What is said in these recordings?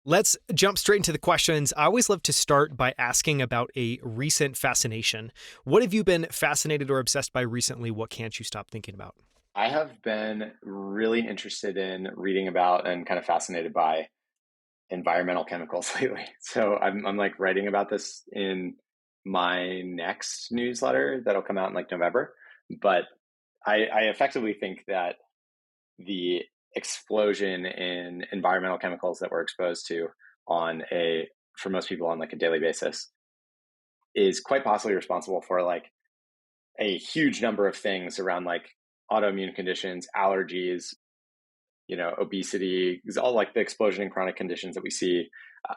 Let's jump straight into the questions. I always love to start by asking about a recent fascination. What have you been fascinated or obsessed by recently? What can't you stop thinking about? I have been really interested in reading about and kind of fascinated by environmental chemicals lately. So I'm like writing about this in my next newsletter that'll come out in like November. But I effectively think that the explosion in environmental chemicals that we're exposed to on a for most people on like a daily basis is quite possibly responsible for like a huge number of things around like autoimmune conditions, allergies, obesity, is all like the explosion in chronic conditions that we see.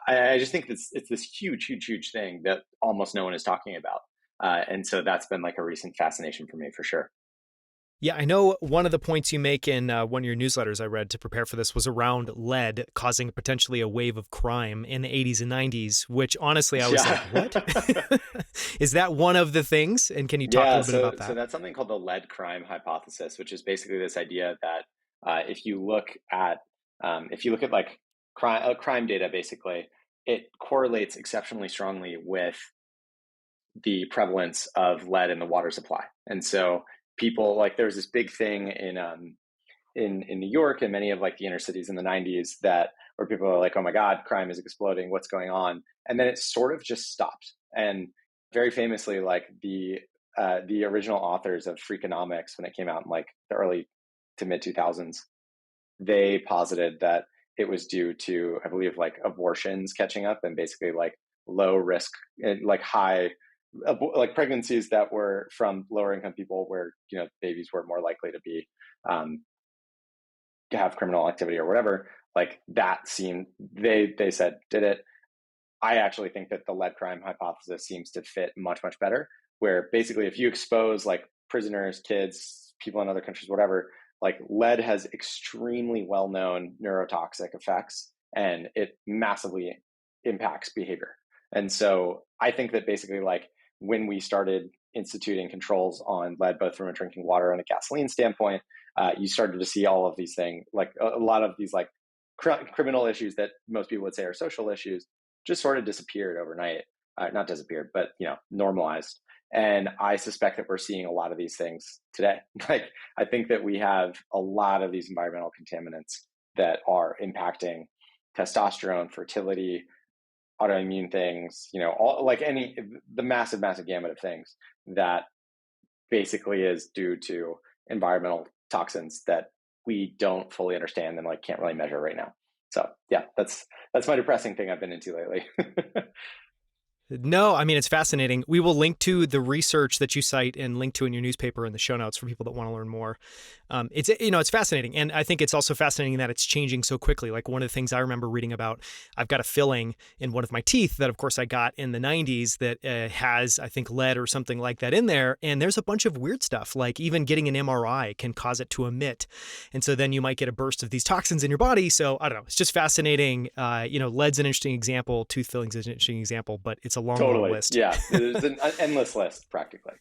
I just think it's this huge, huge, huge thing that almost no one is talking about. And so that's been like a recent fascination for me for sure. Yeah, I know one of the points you make in one of your newsletters I read to prepare for this was around lead causing potentially a wave of crime in the 80s and 90s, which honestly I was like, what? Yeah. Is that one of the things? And can you talk a Yeah. little bit So, about so that? that's something called the lead crime hypothesis, which is basically this idea that if you look at like crime data, basically, it correlates exceptionally strongly with the prevalence of lead in the water supply. And so people like there was this big thing in New York and many of like the inner cities in the 90s that where people are like, oh my God, crime is exploding, what's going on? And then it sort of just stopped. And very famously, like the original authors of Freakonomics, when it came out in like the early to mid 2000s, they posited that it was due to, I believe, like abortions catching up and basically like low risk and like high like pregnancies that were from lower income people where babies were more likely to be um, to have criminal activity or whatever. Like that seemed they said did it. I actually think that the lead crime hypothesis seems to fit much much better, where basically if you expose like prisoners, kids, people in other countries, whatever, like lead has extremely well known neurotoxic effects and it massively impacts behavior. And so I think that basically like when we started instituting controls on lead, both from a drinking water and a gasoline standpoint, you started to see all of these things, like a lot of these like criminal issues that most people would say are social issues, just sort of disappeared overnight. Not disappeared, but normalized. And I suspect that we're seeing a lot of these things today. Like I think that we have a lot of these environmental contaminants that are impacting testosterone, fertility, autoimmune things, all like the massive, massive gamut of things that basically is due to environmental toxins that we don't fully understand and like can't really measure right now. So yeah, that's my depressing thing I've been into lately. No, I mean, it's fascinating. We will link to the research that you cite and link to in your newspaper in the show notes for people that want to learn more. It's fascinating. And I think it's also fascinating that it's changing so quickly. Like one of the things I remember reading about, I've got a filling in one of my teeth that, of course, I got in the 90s that has, I think, lead or something like that in there. And there's a bunch of weird stuff, like even getting an MRI can cause it to emit. And so then you might get a burst of these toxins in your body. So I don't know. It's just fascinating. Lead's an interesting example. Tooth filling's an interesting example, but it's a long, long Totally. list. Yeah. There's an endless list practically.